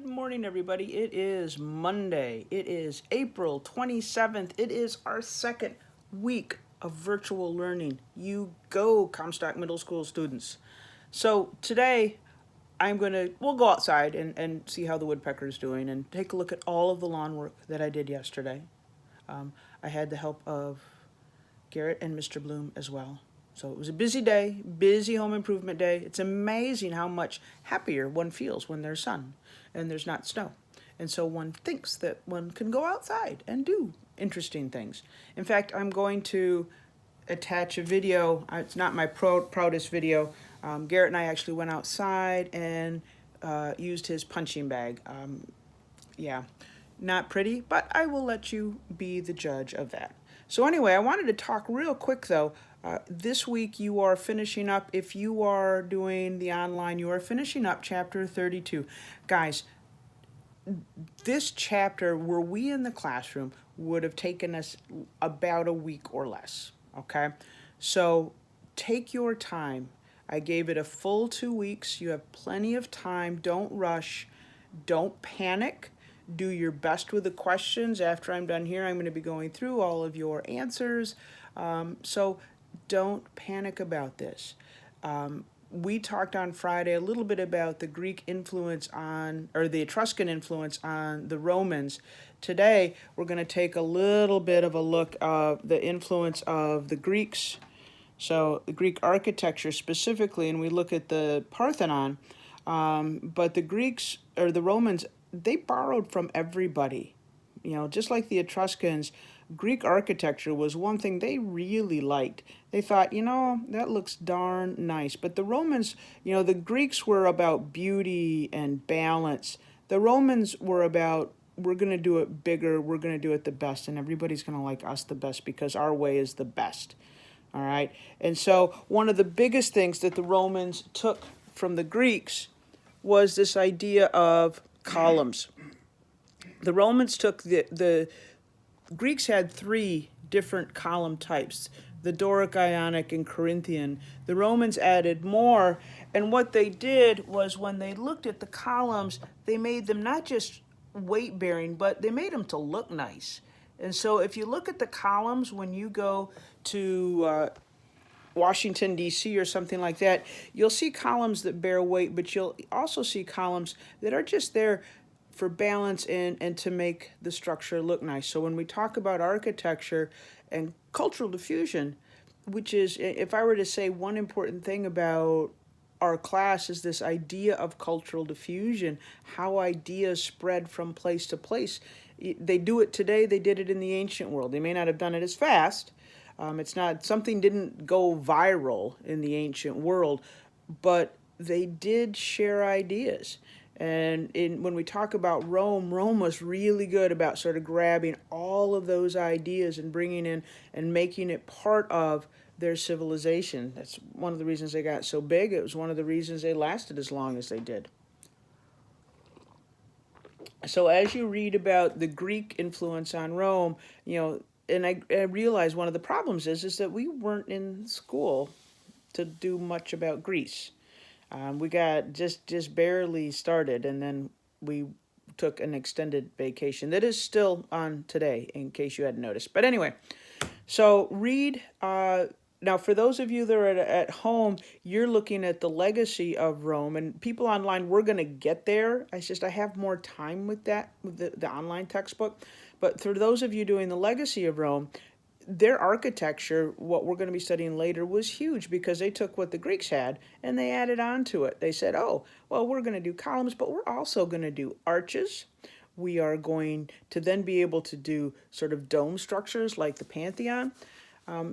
Good morning, everybody. It is Monday. It is April 27th. It is our second week of virtual learning. You go, Comstock Middle School students. So today, we'll go outside and see how the woodpecker is doing and take a look at all of the lawn work that I did yesterday. I had the help of Garrett and Mr. Bloom as well. So it was a busy day, busy home improvement day. It's amazing how much happier one feels when there's sun and there's not snow. And so one thinks that one can go outside and do interesting things. In fact, I'm going to attach a video. It's not my proudest video. Garrett and I actually went outside and used his punching bag. Yeah, not pretty, but I will let you be the judge of that. So anyway, I wanted to talk real quick though. This week you are finishing up, if you are doing the online, you are finishing up chapter 32. Guys, this chapter, were we in the classroom, would have taken us about a week or less, okay? So take your time. I gave it a full 2 weeks. You have plenty of time. Don't rush. Don't panic. Do your best with the questions. After I'm done here, I'm going to be going through all of your answers. So don't panic about this. We talked on Friday a little bit about the Greek influence on, or the Etruscan influence on the Romans. Today, we're going to take a little bit of a look at the influence of the Greeks. So the Greek architecture specifically, and we look at the Parthenon, but the Greeks, or the Romans, they borrowed from everybody. You know, just like the Etruscans, Greek architecture was one thing they really liked. They thought, you know, that looks darn nice. But the Romans, you know, the Greeks were about beauty and balance. The Romans were about, we're going to do it bigger, we're going to do it the best, and everybody's going to like us the best because our way is the best. All right? And so one of the biggest things that the Romans took from the Greeks was this idea of columns. The Romans took the Greeks had three different column types, the Doric, Ionic, and Corinthian. The Romans added more, and what they did was when they looked at the columns, they made them not just weight-bearing, but they made them to look nice. And so if you look at the columns when you go to Washington, D.C. or something like that, you'll see columns that bear weight, but you'll also see columns that are just there for balance and to make the structure look nice. So when we talk about architecture and cultural diffusion, which is, if I were to say one important thing about our class, is this idea of cultural diffusion, how ideas spread from place to place. They do it today, they did it in the ancient world. They may not have done it as fast. It's not, something didn't go viral in the ancient world, but they did share ideas. And when we talk about Rome, Rome was really good about sort of grabbing all of those ideas and bringing in and making it part of their civilization. That's one of the reasons they got so big. It was one of the reasons they lasted as long as they did. So as you read about the Greek influence on Rome, you know, and I realize one of the problems is that we weren't in school to do much about Greece. We got just barely started, and then we took an extended vacation that is still on today, in case you hadn't noticed. But anyway, so read. Now, for those of you that are at home, you're looking at the legacy of Rome, and people online, we're going to get there. I have more time with that, with the online textbook. But for those of you doing the legacy of Rome, their architecture, what we're going to be studying later, was huge because they took what the Greeks had and they added on to it. They said, oh, well, we're going to do columns, but we're also going to do arches. We are going to then be able to do sort of dome structures like the Pantheon.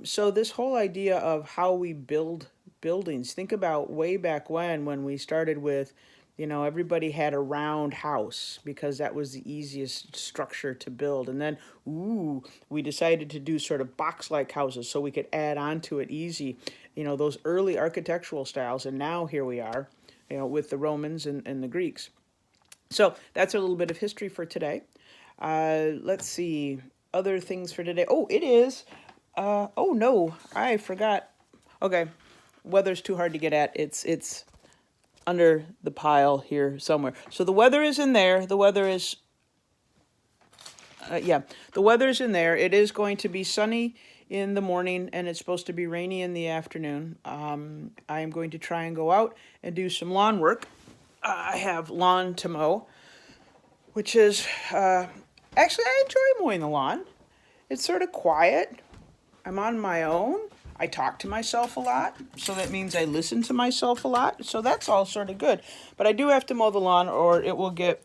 So this whole idea of how we build buildings, think about way back when we started with, you know, everybody had a round house because that was the easiest structure to build. And then, we decided to do sort of box-like houses so we could add on to it easy, you know, those early architectural styles. And now here we are, you know, with the Romans and the Greeks. So that's a little bit of history for today. Let's see, other things for today. Oh, it is, oh no, I forgot. Okay, weather's too hard to get at. It's under the pile here somewhere. So the weather is in there. The weather is, the weather's in there. It is going to be sunny in the morning, and it's supposed to be rainy in the afternoon. I am going to try and go out and do some lawn work. I have lawn to mow, which is, actually, I enjoy mowing the lawn. It's sort of quiet. I'm on my own. I talk to myself a lot, so that means I listen to myself a lot. So that's all sort of good. But I do have to mow the lawn, or it will get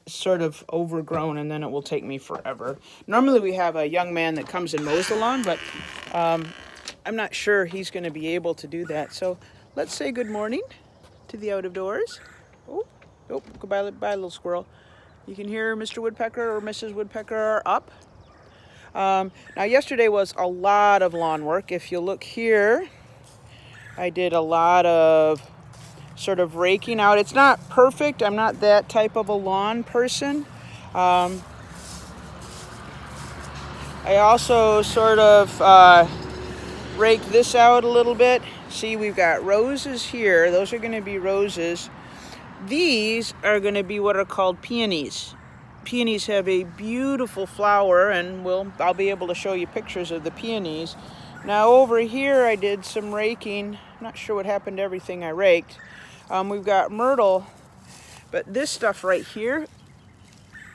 sort of overgrown, and then it will take me forever. Normally we have a young man that comes and mows the lawn, but I'm not sure he's going to be able to do that. So let's say good morning to the out of doors. Oh, goodbye, little squirrel. You can hear Mr. Woodpecker or Mrs. Woodpecker are up. Now yesterday was a lot of lawn work. If you look here, I did a lot of sort of raking out. It's not perfect. I'm not that type of a lawn person. I also sort of rake this out a little bit. See, we've got roses here. Those are going to be roses. These are going to be what are called peonies. Peonies have a beautiful flower, and I'll be able to show you pictures of the peonies. Now over here I did some raking. I'm not sure what happened to everything I raked. We've got myrtle, but this stuff right here,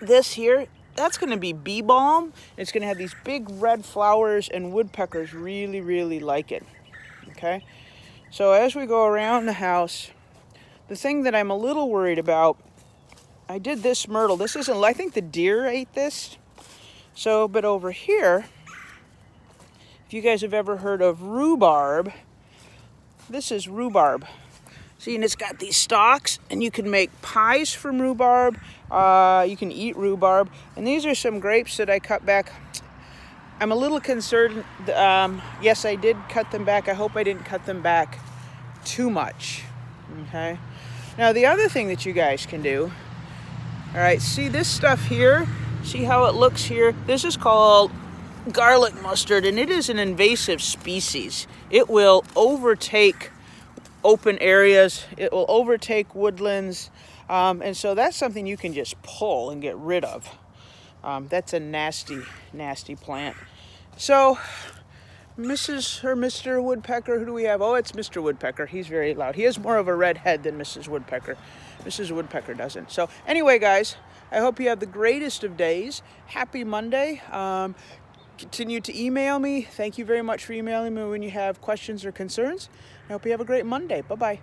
this here, that's going to be bee balm. It's going to have these big red flowers, and woodpeckers really, really like it. Okay? So as we go around the house, the thing that I'm a little worried about, I did this myrtle. This isn't, I think the deer ate this. So, but over here, if you guys have ever heard of rhubarb, this is rhubarb. See, and it's got these stalks, and you can make pies from rhubarb. You can eat rhubarb. And these are some grapes that I cut back. I'm a little concerned. Yes, I did cut them back. I hope I didn't cut them back too much. Okay. Now, the other thing that you guys can do, all right, see this stuff here? See how it looks here? This is called garlic mustard, and it is an invasive species. It will overtake open areas. It will overtake woodlands. And so that's something you can just pull and get rid of. That's a nasty, nasty plant. So Mrs. or Mr. Woodpecker, who do we have? Oh, it's Mr. Woodpecker. He's very loud. He has more of a red head than Mrs. Woodpecker. Mrs. Woodpecker doesn't. So anyway, guys, I hope you have the greatest of days. Happy Monday. Continue to email me. Thank you very much for emailing me when you have questions or concerns. I hope you have a great Monday. Bye-bye.